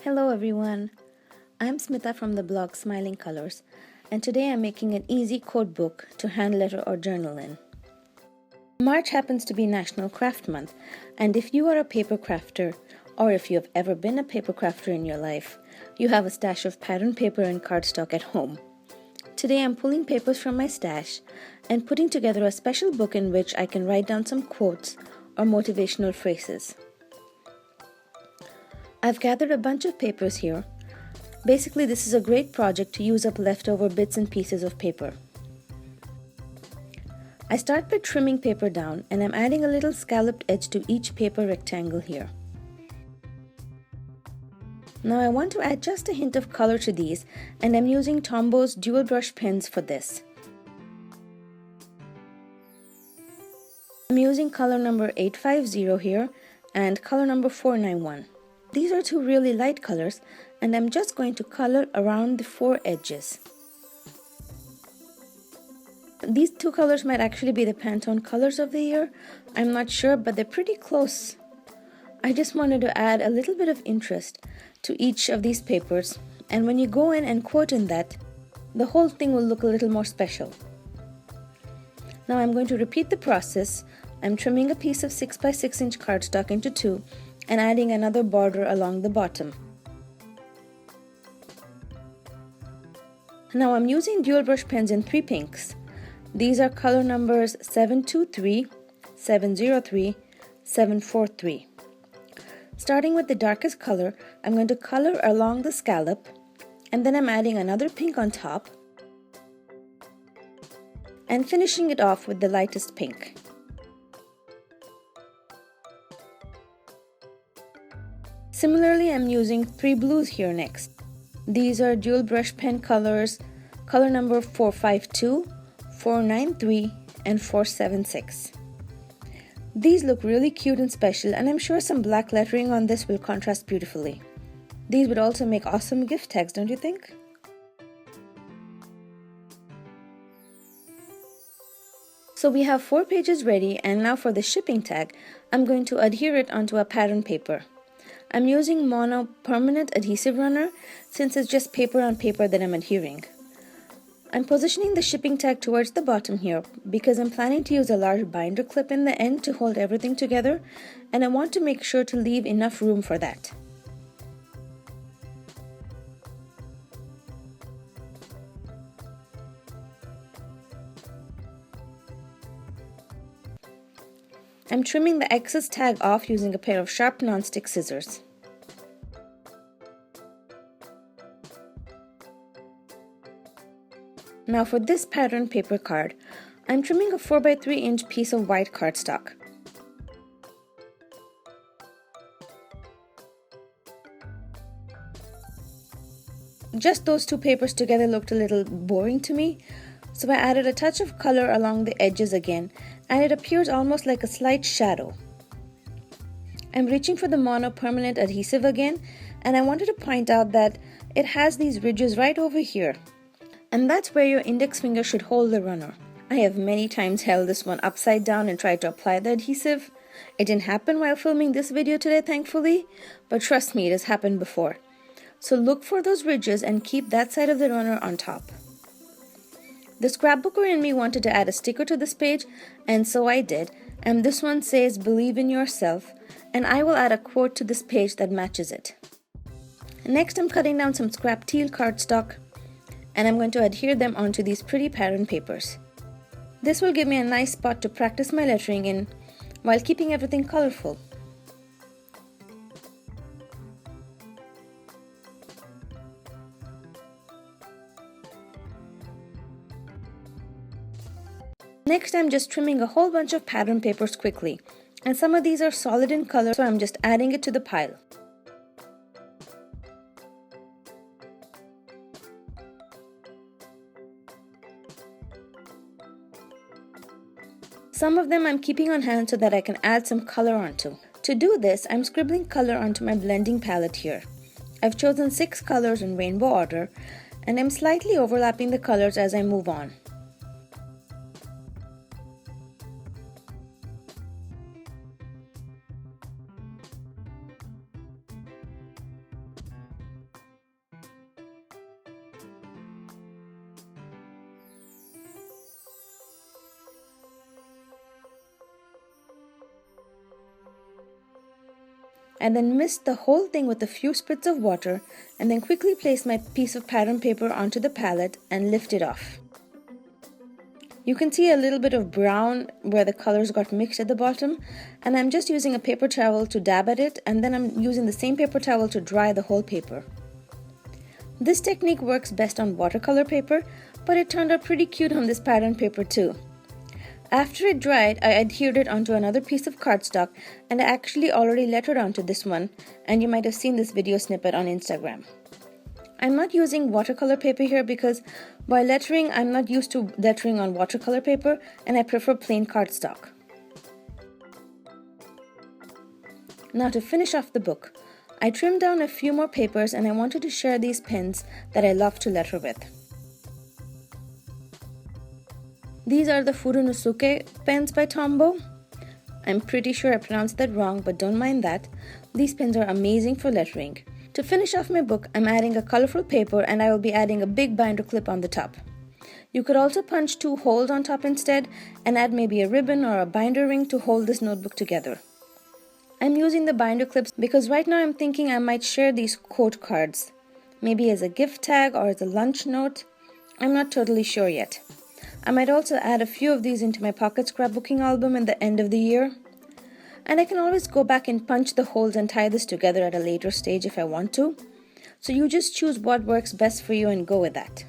Hello everyone, I'm Smitha from the blog Smiling Colors, and today I'm making an easy code book to hand letter or journal in. March happens to be National Craft Month, and if you are a paper crafter, or if you have ever been a paper crafter in your life, you have a stash of pattern paper and cardstock at home. Today I'm pulling papers from my stash and putting together a special book in which I can write down some quotes or motivational phrases. I've gathered a bunch of papers here. Basically, this is a great project to use up leftover bits and pieces of paper. I start by trimming paper down, and I'm adding a little scalloped edge to each paper rectangle here. Now I want to add just a hint of color to these, and I'm using Tombow's Dual Brush Pens for this. I'm using color number 850 here and color number 491. These are two really light colors, and I'm just going to color around the four edges. These two colors might actually be the Pantone colors of the year. I'm not sure, but they're pretty close. I just wanted to add a little bit of interest to each of these papers, and when you go in and quote in that, the whole thing will look a little more special. Now I'm going to repeat the process. I'm trimming a piece of 6x6 inch cardstock into two and adding another border along the bottom. Now I'm using dual brush pens in three pinks. These are color numbers 723, 703, 743. Starting with the darkest color, I'm going to color along the scallop, and then I'm adding another pink on top and finishing it off with the lightest pink. Similarly, I'm using three blues here next. These are dual brush pen colors, color number 452, 493, and 476. These look really cute and special, and I'm sure some black lettering on this will contrast beautifully. These would also make awesome gift tags, don't you think? So we have 4 pages ready, and now for the shipping tag, I'm going to adhere it onto a pattern paper. I'm using mono permanent adhesive runner since it's just paper on paper that I'm adhering. I'm positioning the shipping tag towards the bottom here because I'm planning to use a large binder clip in the end to hold everything together, and I want to make sure to leave enough room for that. I'm trimming the excess tag off using a pair of sharp non-stick scissors. Now for this pattern paper card, I'm trimming a 4x3 inch piece of white cardstock. Just those two papers together looked a little boring to me, so I added a touch of color along the edges again, and it appears almost like a slight shadow. I'm reaching for the mono permanent adhesive again, and I wanted to point out that it has these ridges right over here. And that's where your index finger should hold the runner. I have many times held this one upside down and tried to apply the adhesive. It didn't happen while filming this video today, thankfully, but trust me, it has happened before. So look for those ridges and keep that side of the runner on top. The scrapbooker in me wanted to add a sticker to this page, and so I did, and this one says "Believe in yourself," and I will add a quote to this page that matches it. Next, I'm cutting down some scrap teal cardstock, and I'm going to adhere them onto these pretty pattern papers. This will give me a nice spot to practice my lettering in while keeping everything colorful. Next, I'm just trimming a whole bunch of pattern papers quickly, and some of these are solid in color, so I'm just adding it to the pile. Some of them I'm keeping on hand so that I can add some color onto. To do this, I'm scribbling color onto my blending palette here. I've chosen 6 colors in rainbow order, and I'm slightly overlapping the colors as I move on. I then mist the whole thing with a few spritz of water and then quickly place my piece of pattern paper onto the palette and lift it off. You can see a little bit of brown where the colors got mixed at the bottom, and I'm just using a paper towel to dab at it, and then I'm using the same paper towel to dry the whole paper. This technique works best on watercolor paper, but it turned out pretty cute on this pattern paper too. After it dried, I adhered it onto another piece of cardstock, and I actually already lettered onto this one, and you might have seen this video snippet on Instagram. I'm not using watercolor paper here because while lettering, I'm not used to lettering on watercolor paper, and I prefer plain cardstock. Now to finish off the book, I trimmed down a few more papers and I wanted to share these pens that I love to letter with. These are the Furunosuke pens by Tombow. I'm pretty sure I pronounced that wrong, but don't mind that. These pens are amazing for lettering. To finish off my book, I'm adding a colorful paper and I will be adding a big binder clip on the top. You could also punch 2 holes on top instead and add maybe a ribbon or a binder ring to hold this notebook together. I'm using the binder clips because right now I'm thinking I might share these quote cards, maybe as a gift tag or as a lunch note. I'm not totally sure yet. I might also add a few of these into my pocket scrapbooking album at the end of the year. And I can always go back and punch the holes and tie this together at a later stage if I want to. So you just choose what works best for you and go with that.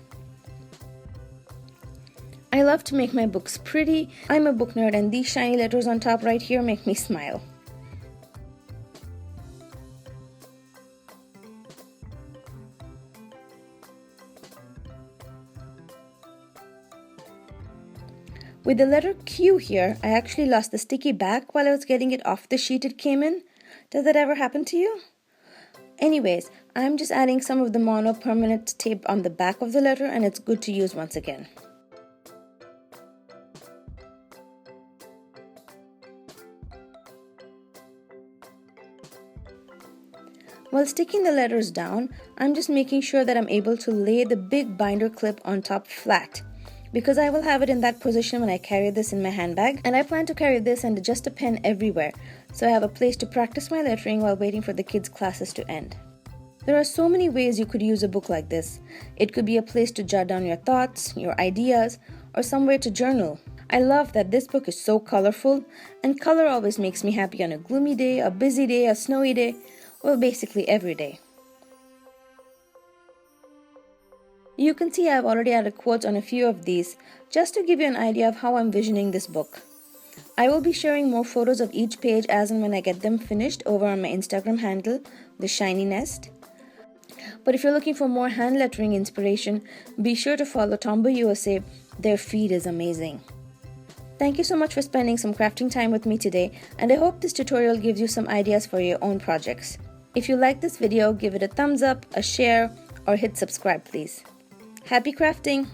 I love to make my books pretty. I'm a book nerd and these shiny letters on top right here make me smile. With the letter Q here, I actually lost the sticky back while I was getting it off the sheet it came in. Does that ever happen to you? Anyways, I'm just adding some of the mono permanent tape on the back of the letter and it's good to use once again. While sticking the letters down, I'm just making sure that I'm able to lay the big binder clip on top flat, because I will have it in that position when I carry this in my handbag, and I plan to carry this and just a pen everywhere, so I have a place to practice my lettering while waiting for the kids' classes to end. There are so many ways you could use a book like this. It could be a place to jot down your thoughts, your ideas, or somewhere to journal. I love that this book is so colorful, and color always makes me happy on a gloomy day, a busy day, a snowy day, well, basically every day. You can see I've already added quotes on a few of these, just to give you an idea of how I'm visioning this book. I will be sharing more photos of each page as and when I get them finished over on my Instagram handle, The Shiny Nest. But if you're looking for more hand lettering inspiration, be sure to follow Tombow USA. Their feed is amazing. Thank you so much for spending some crafting time with me today, and I hope this tutorial gives you some ideas for your own projects. If you like this video, give it a thumbs up, a share, or hit subscribe please. Happy crafting!